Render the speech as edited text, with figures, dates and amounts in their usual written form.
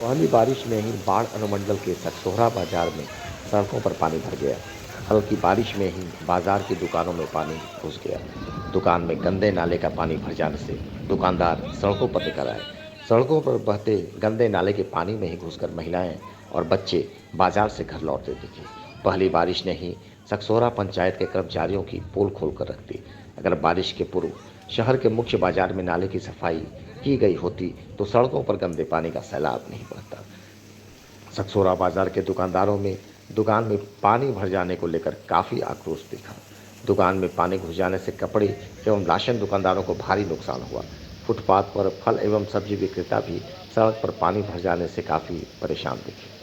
पहली बारिश में ही बाढ़ अनुमंडल के सकसोहरा बाजार में सड़कों पर पानी भर गया। हल्की बारिश में ही बाजार की दुकानों में पानी घुस गया। दुकान में गंदे नाले का पानी भर जाने से दुकानदार सड़कों पर निकल आए। सड़कों पर बहते गंदे नाले के पानी में ही घुसकर महिलाएं और बच्चे बाजार से घर लौटते दिखे। पहली बारिश ने ही सकसोहरा पंचायत के कर्मचारियों की पोल खोल कर रख दी। अगर बारिश के पूर्व शहर के मुख्य बाजार में नाले की सफाई की गई होती तो सड़कों पर गंदे पानी का सैलाब नहीं बहता। सकसोरा बाजार के दुकानदारों में दुकान में पानी भर जाने को लेकर काफ़ी आक्रोश दिखा। दुकान में पानी घुस जाने से कपड़े एवं राशन दुकानदारों को भारी नुकसान हुआ। फुटपाथ पर फल एवं सब्जी विक्रेता भी सड़क पर पानी भर जाने से काफ़ी परेशान दिखे।